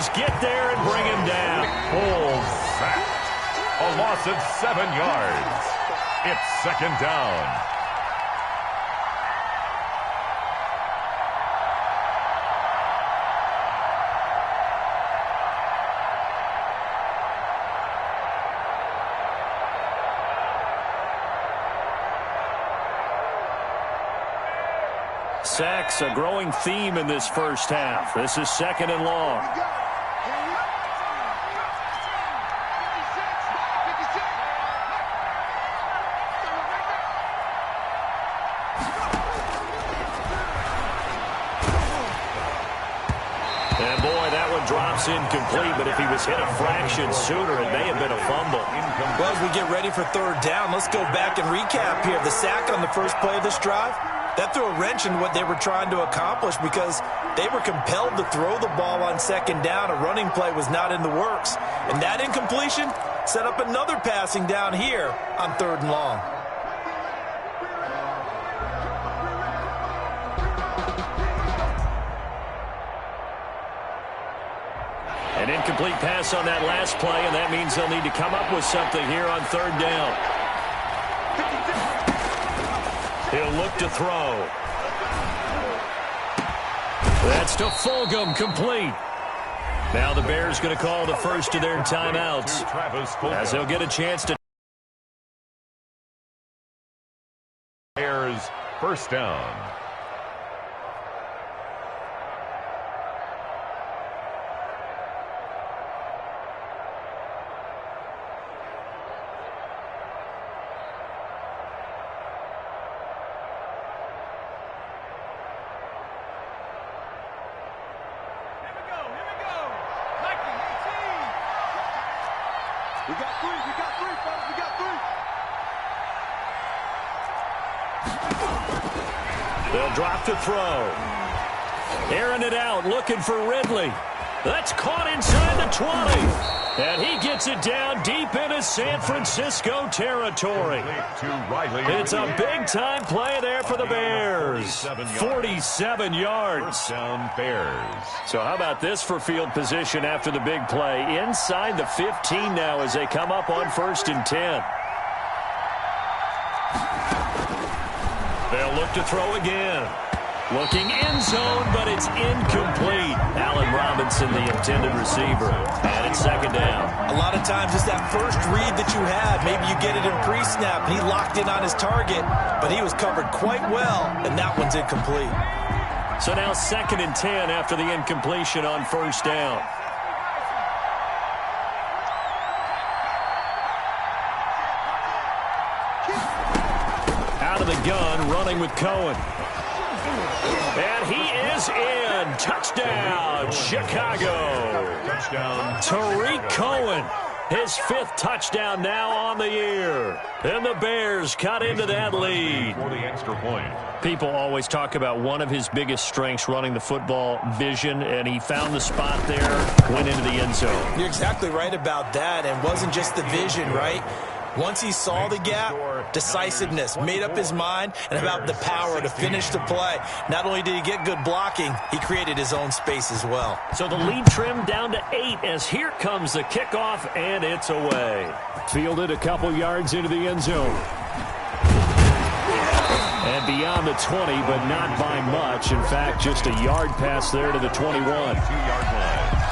Bears get there and bring him down. Full sack. A loss of 7 yards. It's second down. Sacks, a growing theme in this first half. This is second and long. And boy, that one drops incomplete, but if he was hit a fraction sooner, it may have been a fumble. Well, as we get ready for third down, let's go back and recap here. The sack on the first play of this drive, that threw a wrench in what they were trying to accomplish because they were compelled to throw the ball on second down. A running play was not in the works. And that incompletion set up another passing down here on third and long. An incomplete pass on that last play, and that means they'll need to come up with something here on third down. He'll look to throw. That's to Fulgham, complete. Now the Bears going to call the first of their timeouts as they'll get a chance to. Bears first down. We got three, folks. We got three. They'll drop to throw. Airing it out, looking for Ridley. That's caught inside the 20. And he gets it down deep into San Francisco territory. It's a big-time play there for the Bears. 47 yards. Down Bears. So how about this for field position after the big play? Inside the 15 now as they come up on 1st and 10. They'll look to throw again. Looking end zone, but it's incomplete. Allen Robinson, the intended receiver. And it's second down. A lot of times it's that first read that you have. Maybe you get it in pre-snap, and he locked in on his target, but he was covered quite well, and that one's incomplete. So now 2nd and 10 after the incompletion on first down. Out of the gun, running with Cohen. And he is in. Touchdown, Chicago. Touchdown. Tariq Cohen, his 5th touchdown now on the year. And the Bears cut into that lead. For the extra point. People always talk about one of his biggest strengths, running the football, vision, and he found the spot there, went into the end zone. You're exactly right about that, and wasn't just the vision, right? Once he saw the gap, decisiveness, made up his mind, and about the power to finish the play. Not only did he get good blocking, he created his own space as well. So the lead trimmed down to 8 as here comes the kickoff, and it's away. Fielded a couple yards into the end zone. And beyond the 20, but not by much. In fact, just a yard pass there to the 21. 2-yard line.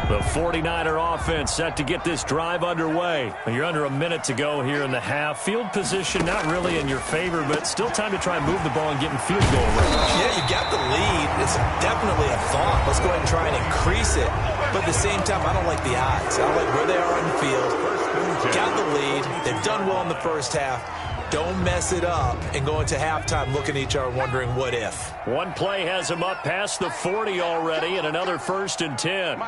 The 49er offense set to get this drive underway. You're under a minute to go here in the half. Field position not really in your favor, but still time to try and move the ball and get in field goal range. Yeah, you got the lead. It's definitely a thought. Let's go ahead and try and increase it. But at the same time, I don't like the odds. I don't like where they are on the field. Got the lead. They've done well in the first half. Don't mess it up and go into halftime looking at each other wondering what if. One play has him up past the 40 already, and another 1st and 10.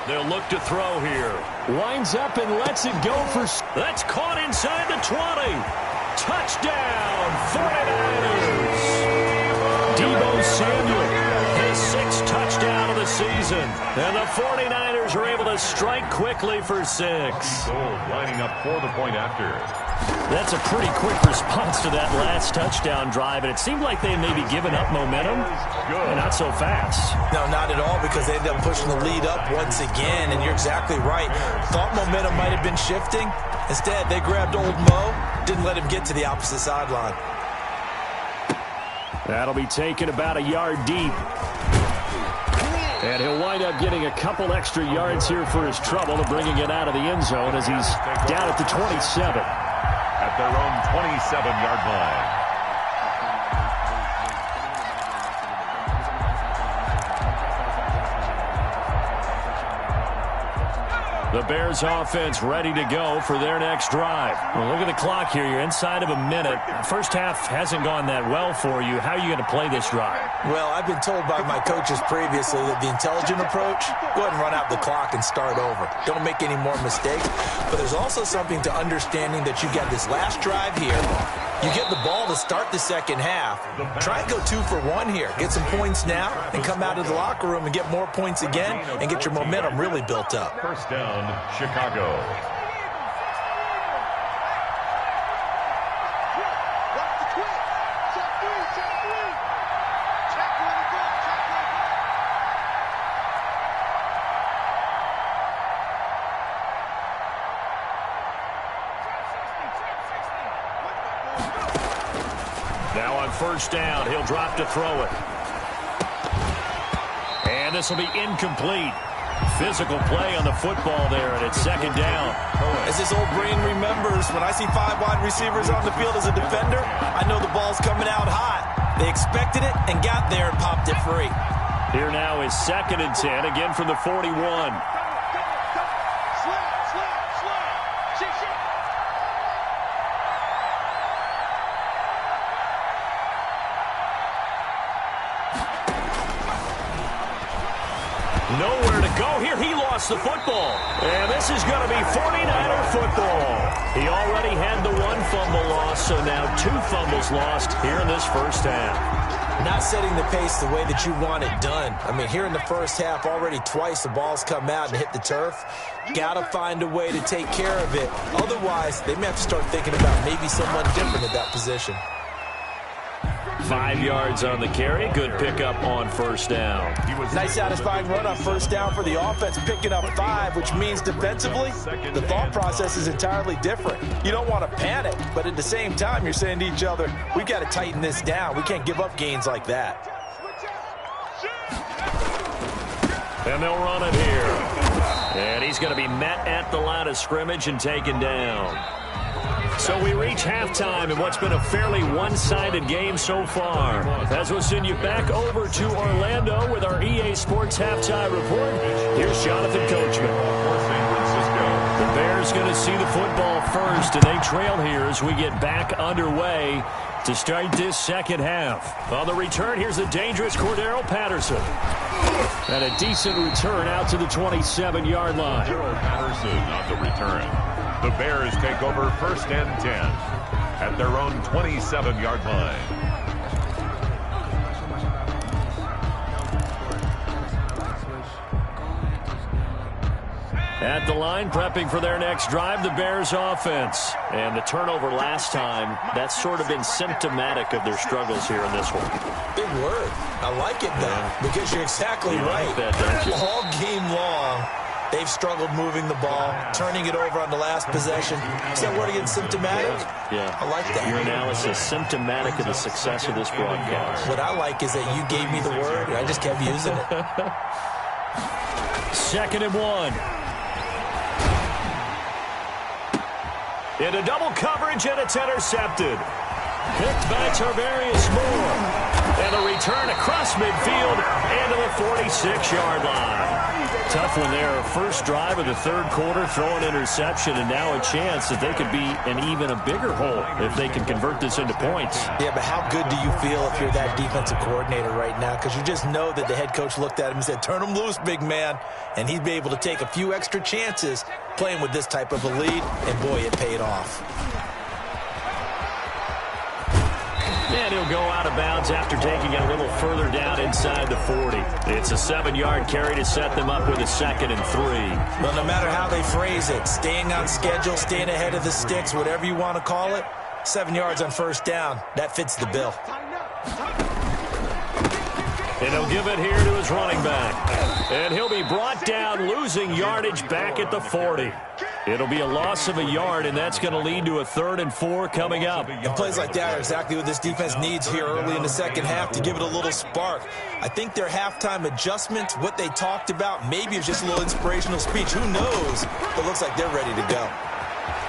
They'll look to throw here. Winds up and lets it go for... That's caught inside the 20. Touchdown, 49ers. Deebo Samuel, his 6th touchdown of the season. doesn't. And the 49ers are able to strike quickly for 6. Gold lining up for the point after. That's a pretty quick response to that last touchdown drive, and it seemed like they maybe given up momentum. And not so fast. No, not at all, because they ended up pushing the lead up once again, and you're exactly right. Thought momentum might have been shifting. Instead, they grabbed old Mo, didn't let him get to the opposite sideline. That'll be taken about a yard deep. And he'll wind up getting a couple extra yards here for his trouble and bringing it out of the end zone as he's down at the 27. At their own 27-yard line. The Bears offense ready to go for their next drive. Well, look at the clock here. You're inside of a minute. First half hasn't gone that well for you. How are you going to play this drive? Well, I've been told by my coaches previously that the intelligent approach, go ahead and run out the clock and start over. Don't make any more mistakes. But there's also something to understanding that you got this last drive here. You get the ball to start the second half. Try and go 2 for 1 here. Get some points now and come out of the locker room and get more points again and get your momentum really built up. First down, Chicago. Now on first down, he'll drop to throw it. And this will be incomplete. Physical play on the football there, and it's second down. As this old brain remembers, when I see 5 wide receivers on the field as a defender, I know the ball's coming out hot. They expected it and got there and popped it free. Here now is 2nd and 10, again from the 41. Nowhere to go here. He lost the football. And this is going to be 49er football. He already had the 1 fumble loss, so now 2 fumbles lost here in this first half. Not setting the pace the way that you want it done. I mean, here in the first half, already twice the ball's come out and hit the turf. Got to find a way to take care of it. Otherwise, they may have to start thinking about maybe someone different at that position. 5 yards on the carry. Good pickup on first down. Nice satisfying run on first down for the offense, picking up 5, which means defensively, the thought process is entirely different. You don't want to panic, but at the same time, you're saying to each other, we've got to tighten this down. We can't give up gains like that. And they'll run it here. And he's going to be met at the line of scrimmage and taken down. So we reach halftime in what's been a fairly one-sided game so far. As we'll send you back over to Orlando with our EA Sports Halftime Report, here's Jonathan Coachman. The Bears going to see the football first, and they trail here as we get back underway to start this second half. On the return, here's the dangerous Cordero Patterson. And a decent return out to the 27-yard line. Cordero Patterson on the return. The Bears take over 1st and 10 at their own 27-yard line. At the line, prepping for their next drive, the Bears offense. And the turnover last time, that's sort of been symptomatic of their struggles here in this one. Big word. I like it, though, because you're exactly right. Like that, don't you? All game long, they've struggled moving the ball, turning it over on the last possession. Is that word again, symptomatic? Yeah. I like that. Your analysis, symptomatic of the success of this broadcast. What I like is that you gave me the word, and I just kept using it. 2nd and 1. Into double coverage, and it's intercepted. Picked by Tarvarius Moore. And a return across midfield and to the 46-yard line. Tough one there. First drive of the 3rd quarter, throw an interception, and now a chance that they could be in even a bigger hole if they can convert this into points. Yeah, but how good do you feel if you're that defensive coordinator right now? Because you just know that the head coach looked at him and said, turn him loose, big man. And he'd be able to take a few extra chances playing with this type of a lead, and boy, it paid off. And he'll go out of bounds after taking it a little further down inside the 40. It's a 7-yard carry to set them up with a 2nd and 3. Well, no matter how they phrase it, staying on schedule, staying ahead of the sticks, whatever you want to call it, 7 yards on first down, that fits the bill. And he'll give it here to his running back. And he'll be brought down, losing yardage back at the 40. It'll be a loss of a yard, and that's going to lead to a 3rd and 4 coming up. And plays like that are exactly what this defense needs here early in the second half to give it a little spark. I think their halftime adjustments, what they talked about, maybe it's just a little inspirational speech. Who knows? It looks like they're ready to go.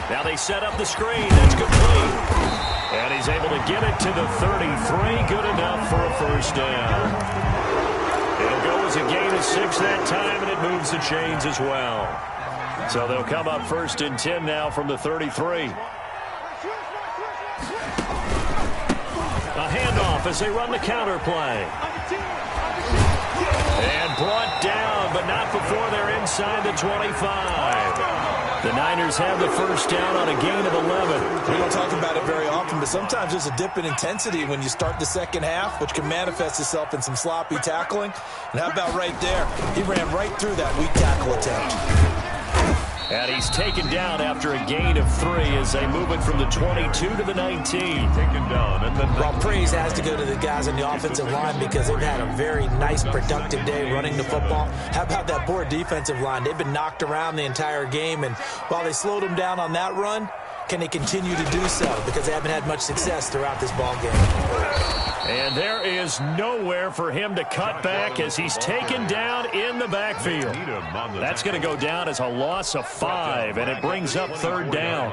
Now they set up the screen. That's complete. And he's able to get it to the 33. Good enough for a first down. It'll go as a gain of 6 that time, and it moves the chains as well. So they'll come up 1st and 10 now from the 33. A handoff as they run the counter play. And brought down, but not before they're inside the 25. The Niners have the first down on a gain of 11. We don't talk about it very often, but sometimes there's a dip in intensity when you start the second half, which can manifest itself in some sloppy tackling. And how about right there? He ran right through that weak tackle attempt. And he's taken down after a gain of 3 as they move it from the 22 to the 19. Taken down. And then well, praise has to go to the guys on the offensive line because they've had a very nice, productive day running the football. How about that poor defensive line? They've been knocked around the entire game, and while they slowed them down on that run, can they continue to do so? Because they haven't had much success throughout this ball game. And there is nowhere for him to cut back as he's taken down in the backfield. That's going to go down as a loss of 5, and it brings up 3rd down.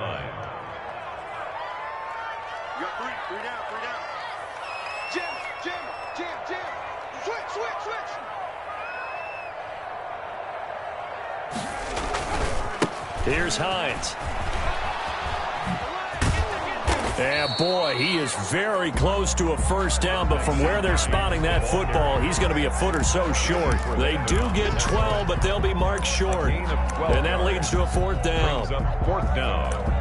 You got 3 down. Jim. Switch. Here's Hines. And boy, he is very close to a first down, but from where they're spotting that football, he's going to be a foot or so short. They do get 12, but they'll be marked short. And that leads to a 4th down. 4th down.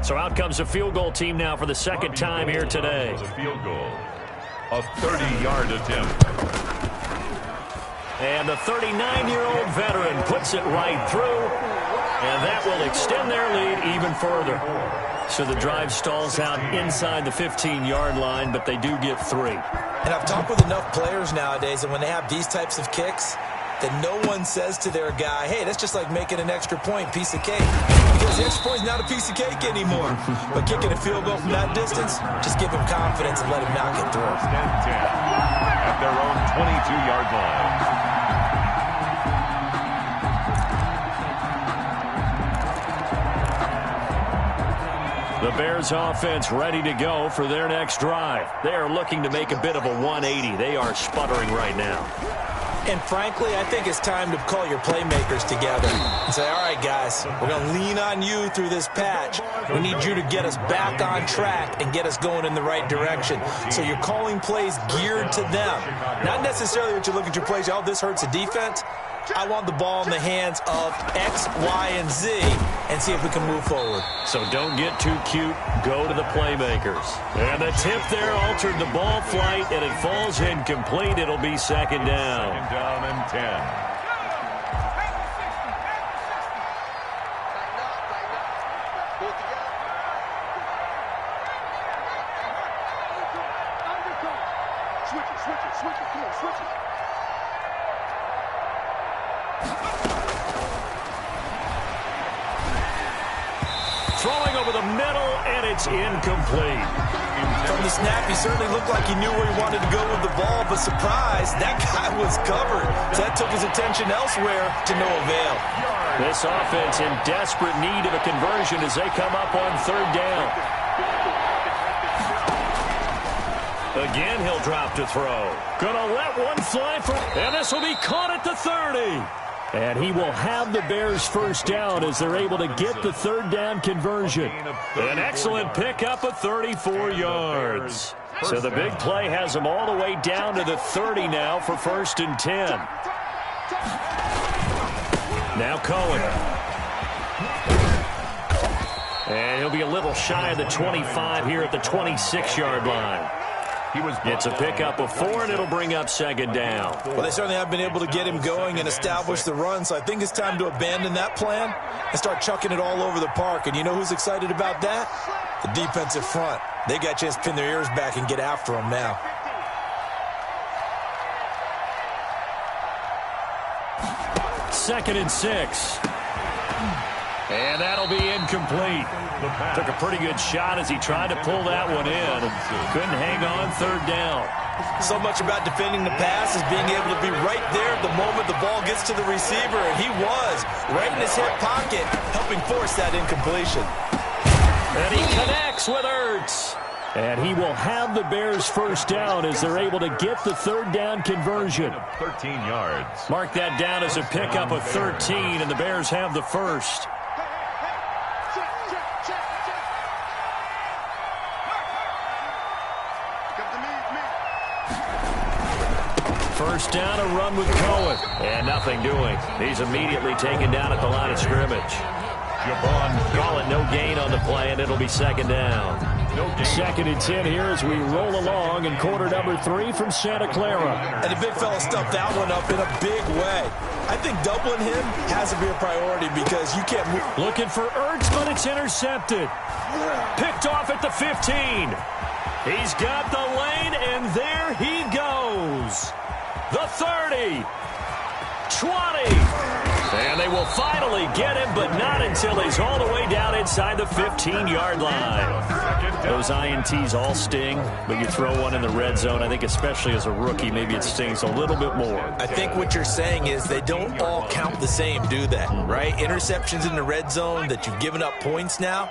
So out comes a field goal team now for the 2nd time here today. A field goal. A 30-yard attempt. And the 39-year-old veteran puts it right through. And that will extend their lead even further. So the drive stalls out inside the 15-yard line, but they do get 3. And I've talked with enough players nowadays, and when they have these types of kicks, that no one says to their guy, hey, that's just like making an extra point, piece of cake. Because the extra point is not a piece of cake anymore. But kicking a field goal from that distance, just give him confidence and let him knock it through. 1st and 10 at their own 22-yard line. The Bears offense ready to go for their next drive. They are looking to make a bit of a 180. They are sputtering right now. And frankly, I think it's time to call your playmakers together and say, all right, guys, we're going to lean on you through this patch. We need you to get us back on track and get us going in the right direction. So you're calling plays geared to them. Not necessarily what you look at your plays, oh, this hurts the defense. I want the ball in the hands of X, Y, and Z and see if we can move forward. So don't get too cute. Go to the playmakers. And the tip there altered the ball flight, and it falls incomplete. It'll be 2nd down. 2nd down and 10. Throwing over the middle, and it's incomplete. From the snap, he certainly looked like he knew where he wanted to go with the ball, but surprise, that guy was covered. So that took his attention elsewhere to no avail. This offense in desperate need of a conversion as they come up on 3rd down. Again, he'll drop to throw. Gonna let one fly for, and this will be caught at the 30. And he will have the Bears first down as they're able to get the third down conversion. An excellent pickup of 34 yards. So the big play has them all the way down to the 30 now for 1st and 10. Now Cohen. And he'll be a little shy of the 25 here at the 26-yard line. It's a pickup of 4, and it'll bring up 2nd down. Well, they certainly have been able to get him going and establish the run, so I think it's time to abandon that plan and start chucking it all over the park. And you know who's excited about that? The defensive front. They got a chance to pin their ears back and get after him now. Second and 6. And that'll be incomplete. Took a pretty good shot as he tried to pull that one in. Couldn't hang on 3rd down. So much about defending the pass is being able to be right there at the moment the ball gets to the receiver. And he was right in his hip pocket, helping force that incompletion. And he connects with Ertz. And he will have the Bears first down as they're able to get the 3rd down conversion. 13 yards. Mark that down as a pickup of 13, and the Bears have the first. First down, a run with Cohen. And nothing doing. He's immediately taken down at the line of scrimmage. Call it no gain on the play, and it'll be 2nd down. 2nd and 10 here as we roll along in quarter number 3 from Santa Clara. And the big fella stuffed that one up in a big way. I think doubling him has to be a priority because you can't move. Looking for Ertz, but it's intercepted. Picked off at the 15. He's got the lane, and there he goes. The 30. 20. And they will finally get him, but not until he's all the way down inside the 15-yard line. Those INTs all sting, but you throw one in the red zone, I think especially as a rookie, maybe it stings a little bit more. I think what you're saying is they don't all count the same, do they? Right? Interceptions in the red zone that you've given up points now,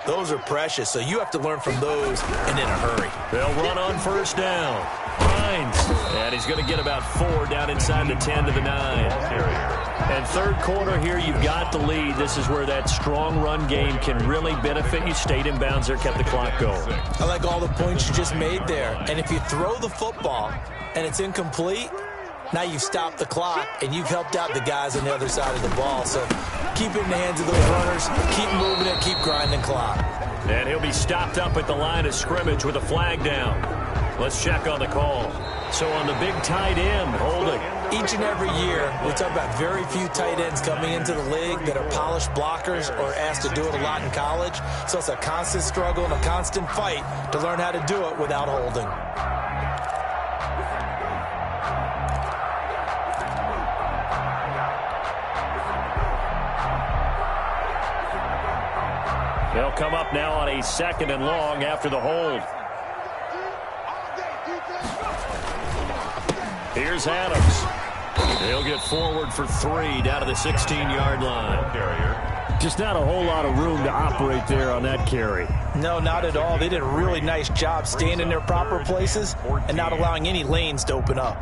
those are precious, so you have to learn from those and in a hurry. They'll run on first down. Hines, and he's going to get about 4 down inside the 10 to the 9. And 3rd quarter here, you've got the lead. This is where that strong run game can really benefit you. Stayed in bounds there, kept the clock going. I like all the points you just made there. And if you throw the football and it's incomplete, now you've stopped the clock and you've helped out the guys on the other side of the ball. So keep it in the hands of those runners, keep moving it, keep grinding clock. And he'll be stopped up at the line of scrimmage with a flag down. Let's check on the call. So on the big tight end, holding. Each and every year, we talk about very few tight ends coming into the league that are polished blockers or asked to do it a lot in college. So it's a constant struggle and a constant fight to learn how to do it without holding. They'll come up now on a 2nd and long after the hold. Here's Adams. He'll get forward for 3 down to the 16-yard line. Just not a whole lot of room to operate there on that carry. No, not at all. They did a really nice job staying in their proper places and not allowing any lanes to open up.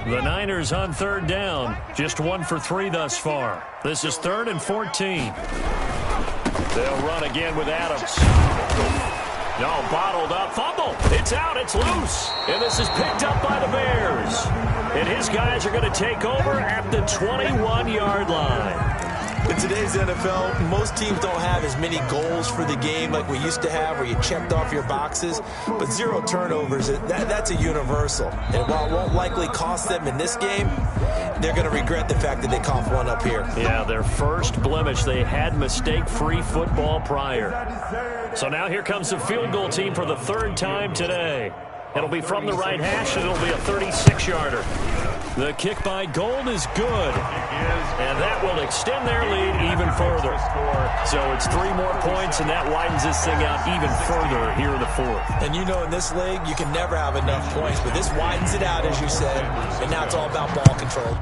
The Niners on 3rd down. Just 1 for 3 thus far. This is 3rd and 14. They'll run again with Adams. No, bottled up. Fumble. It's out. It's loose. And this is picked up by the Bears. And his guys are going to take over at the 21-yard line. In today's NFL, most teams don't have as many goals for the game like we used to have where you checked off your boxes. But 0 turnovers, that's a universal. And while it won't likely cost them in this game, they're going to regret the fact that they coughed one up here. Yeah, their first blemish. They had mistake-free football prior. So now here comes the field goal team for the 3rd time today. It'll be from the right hash, and it'll be a 36-yarder. The kick by Gold is good, and that will extend their lead even further. So it's 3 more points, and that widens this thing out even further here in the 4th. And you know in this league, you can never have enough points, but this widens it out, as you said, and now it's all about ball control.